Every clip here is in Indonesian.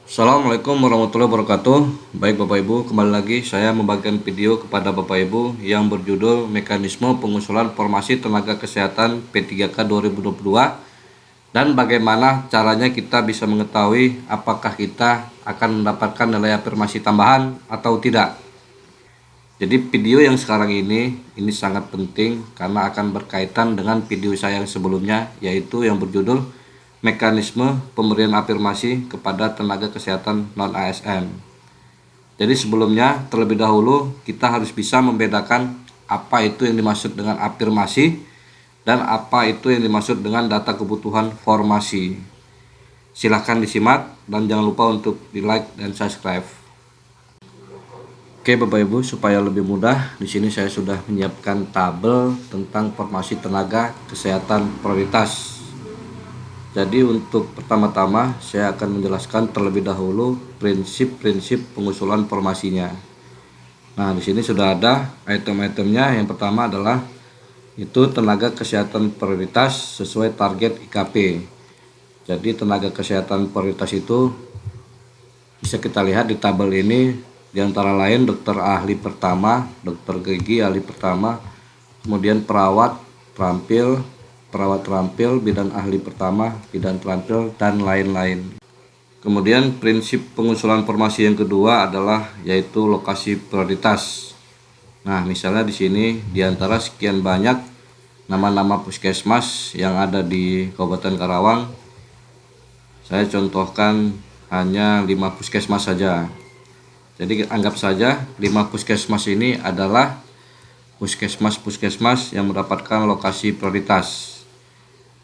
Assalamualaikum warahmatullahi wabarakatuh. Baik Bapak Ibu, kembali lagi saya membagikan video kepada Bapak Ibu yang berjudul Mekanisme Pengusulan Formasi Tenaga Kesehatan P3K 2022 dan bagaimana caranya kita bisa mengetahui apakah kita akan mendapatkan nilai afirmasi tambahan atau tidak. Jadi video yang sekarang ini sangat penting karena akan berkaitan dengan video saya yang sebelumnya, yaitu yang berjudul Mekanisme Pemberian Afirmasi kepada Tenaga Kesehatan Non-ASN. Jadi sebelumnya terlebih dahulu kita harus bisa membedakan apa itu yang dimaksud dengan afirmasi dan apa itu yang dimaksud dengan data kebutuhan formasi. Silahkan disimak dan jangan lupa untuk di like dan subscribe. Oke Bapak Ibu, supaya lebih mudah, di sini saya sudah menyiapkan tabel tentang formasi tenaga kesehatan prioritas. Jadi untuk pertama-tama saya akan menjelaskan terlebih dahulu prinsip-prinsip pengusulan formasinya. Nah, di sini sudah ada item-itemnya. Yang pertama adalah itu tenaga kesehatan prioritas sesuai target IKP. Jadi tenaga kesehatan prioritas itu bisa kita lihat di tabel ini. Di antara lain dokter ahli pertama, dokter gigi ahli pertama, kemudian perawat terampil, bidan ahli pertama, bidan terampil, dan lain-lain. Kemudian prinsip pengusulan formasi yang kedua adalah yaitu lokasi prioritas. Nah, misalnya di sini di antara sekian banyak nama-nama puskesmas yang ada di Kabupaten Karawang, saya contohkan hanya 5 puskesmas saja. Jadi anggap saja 5 puskesmas ini adalah puskesmas-puskesmas yang mendapatkan lokasi prioritas.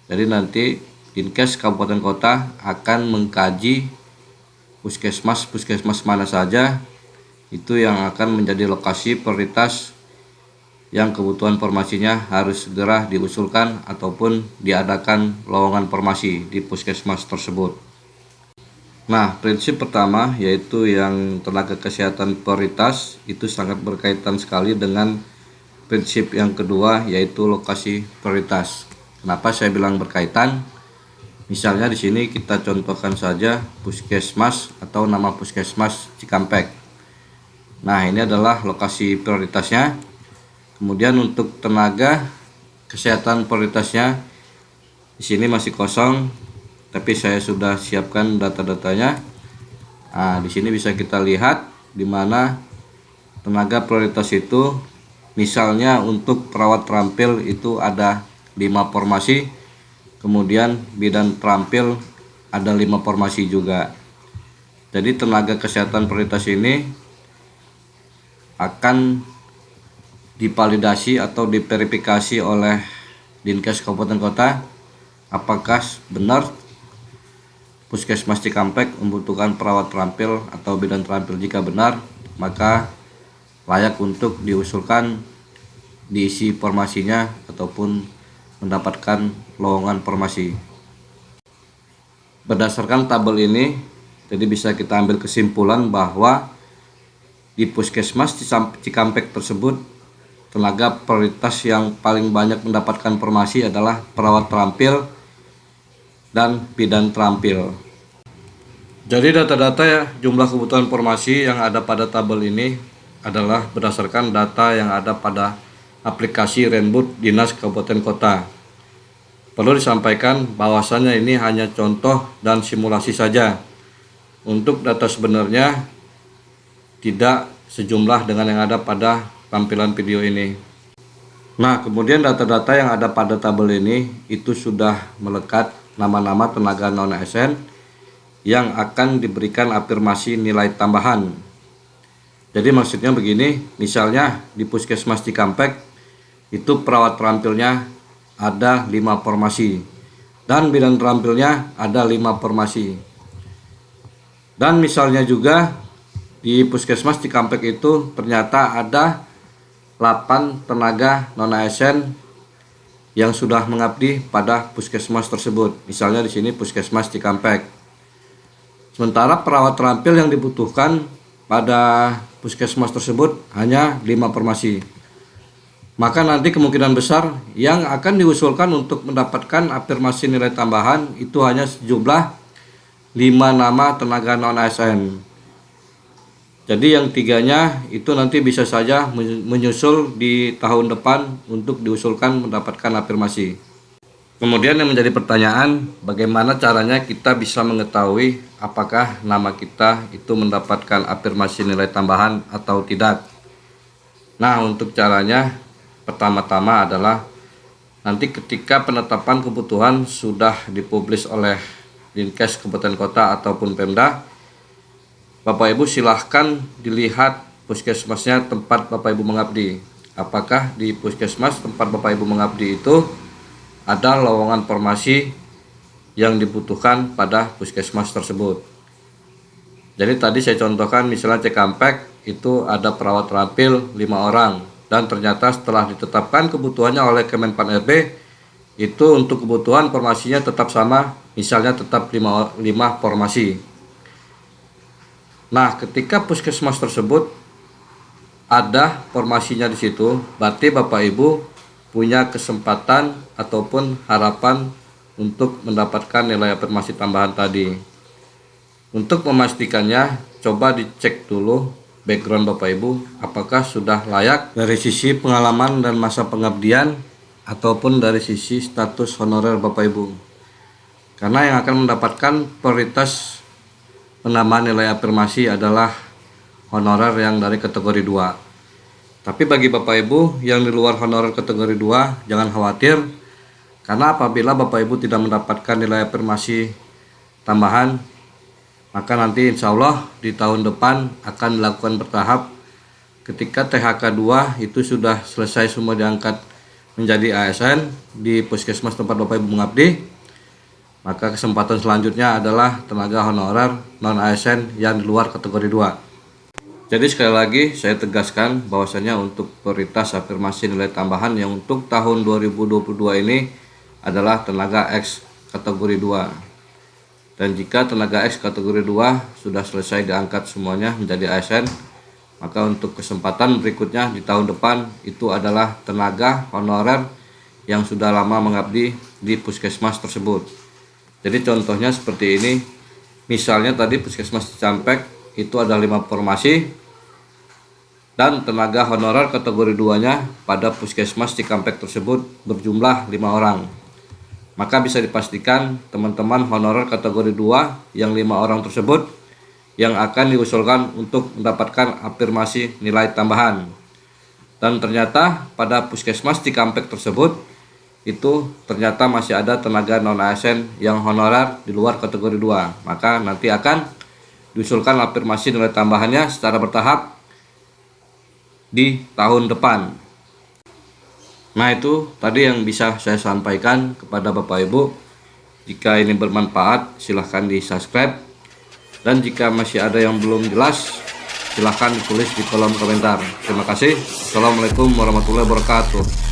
Jadi nanti Dinkes Kabupaten Kota akan mengkaji puskesmas-puskesmas mana saja itu yang akan menjadi lokasi prioritas yang kebutuhan formasinya harus segera diusulkan ataupun diadakan lowongan formasi di puskesmas tersebut. Nah, prinsip pertama yaitu yang tenaga kesehatan prioritas itu sangat berkaitan sekali dengan prinsip yang kedua yaitu lokasi prioritas. Kenapa saya bilang berkaitan? Misalnya di sini kita contohkan saja puskesmas atau nama puskesmas Cikampek. Nah, ini adalah lokasi prioritasnya. Kemudian untuk tenaga kesehatan prioritasnya di sini masih kosong, tapi saya sudah siapkan data-datanya. Nah, di sini bisa kita lihat di mana tenaga prioritas itu, misalnya untuk perawat terampil itu ada 5 formasi, kemudian bidan terampil ada 5 formasi juga. Jadi tenaga kesehatan prioritas ini akan divalidasi atau diverifikasi oleh Dinkes Kabupaten Kota apakah benar Puskesmas Cikampek membutuhkan perawat terampil atau bidan terampil. Jika benar, maka layak untuk diusulkan diisi formasinya ataupun mendapatkan lowongan formasi. Berdasarkan tabel ini, jadi bisa kita ambil kesimpulan bahwa di Puskesmas Cikampek tersebut tenaga prioritas yang paling banyak mendapatkan formasi adalah perawat terampil dan bidan terampil. Jadi data-data ya, jumlah kebutuhan formasi yang ada pada tabel ini adalah berdasarkan data yang ada pada aplikasi Renbud Dinas Kabupaten Kota. Perlu disampaikan bahwasannya ini hanya contoh dan simulasi saja. Untuk data sebenarnya tidak sejumlah dengan yang ada pada tampilan video ini. Nah, kemudian data-data yang ada pada tabel ini itu sudah melekat nama-nama tenaga non-ASN yang akan diberikan afirmasi nilai tambahan. Jadi maksudnya begini, misalnya di Puskesmas Cikampek itu perawat terampilnya ada 5 formasi dan bidan terampilnya ada 5 formasi. Dan misalnya juga di Puskesmas Cikampek itu ternyata ada 8 tenaga non-ASN yang sudah mengabdi pada puskesmas tersebut. Misalnya di sini Puskesmas Cikampek. Sementara perawat terampil yang dibutuhkan pada puskesmas tersebut hanya 5 formasi. Maka nanti kemungkinan besar yang akan diusulkan untuk mendapatkan afirmasi nilai tambahan itu hanya sejumlah 5 nama tenaga non-ASN. Jadi yang 3-nya itu nanti bisa saja menyusul di tahun depan untuk diusulkan mendapatkan afirmasi. Kemudian yang menjadi pertanyaan, bagaimana caranya kita bisa mengetahui apakah nama kita itu mendapatkan afirmasi nilai tambahan atau tidak? Nah, untuk caranya pertama-tama adalah nanti ketika penetapan kebutuhan sudah dipublis oleh Dinkes Kabupaten Kota ataupun Pemda, Bapak Ibu silahkan dilihat puskesmasnya tempat Bapak Ibu mengabdi. Apakah di puskesmas tempat Bapak Ibu mengabdi itu ada lowongan formasi yang dibutuhkan pada puskesmas tersebut. Jadi tadi saya contohkan misalnya Cikampek itu ada perawat terampil 5 orang, dan ternyata setelah ditetapkan kebutuhannya oleh Kemenpan RB itu untuk kebutuhan formasinya tetap sama, misalnya tetap 5 formasi. Nah, ketika puskesmas tersebut ada formasinya di situ, berarti Bapak Ibu punya kesempatan ataupun harapan untuk mendapatkan nilai afirmasi tambahan tadi. Untuk memastikannya, coba dicek dulu background Bapak Ibu, apakah sudah layak dari sisi pengalaman dan masa pengabdian ataupun dari sisi status honorer Bapak Ibu. Karena yang akan mendapatkan prioritas penambahan nilai afirmasi adalah honorer yang dari kategori 2. Tapi bagi Bapak Ibu yang di luar honorer kategori 2, jangan khawatir, karena apabila Bapak Ibu tidak mendapatkan nilai afirmasi tambahan, maka nanti insya Allah di tahun depan akan dilakukan bertahap. Ketika THK 2 itu sudah selesai semua diangkat menjadi ASN di puskesmas tempat Bapak Ibu mengabdi, maka kesempatan selanjutnya adalah tenaga honorer non-ASN yang di luar kategori 2. Jadi sekali lagi saya tegaskan bahwasanya untuk prioritas afirmasi nilai tambahan yang untuk tahun 2022 ini adalah tenaga X kategori 2. Dan jika tenaga X kategori 2 sudah selesai diangkat semuanya menjadi ASN, maka untuk kesempatan berikutnya di tahun depan itu adalah tenaga honorer yang sudah lama mengabdi di puskesmas tersebut. Jadi contohnya seperti ini, misalnya tadi puskesmas Cikampek itu ada 5 formasi dan tenaga honorer kategori 2-nya pada puskesmas Cikampek tersebut berjumlah 5 orang. Maka bisa dipastikan teman-teman honorer kategori 2 yang 5 orang tersebut yang akan diusulkan untuk mendapatkan afirmasi nilai tambahan. Dan ternyata pada puskesmas Cikampek tersebut itu ternyata masih ada tenaga non-ASN yang honorer di luar kategori 2, maka nanti akan diusulkan afirmasi nilai tambahannya secara bertahap di tahun depan. Nah, itu tadi yang bisa saya sampaikan kepada Bapak Ibu. Jika ini bermanfaat silahkan di subscribe, dan jika masih ada yang belum jelas silahkan ditulis di kolom komentar. Terima kasih. Assalamualaikum warahmatullahi wabarakatuh.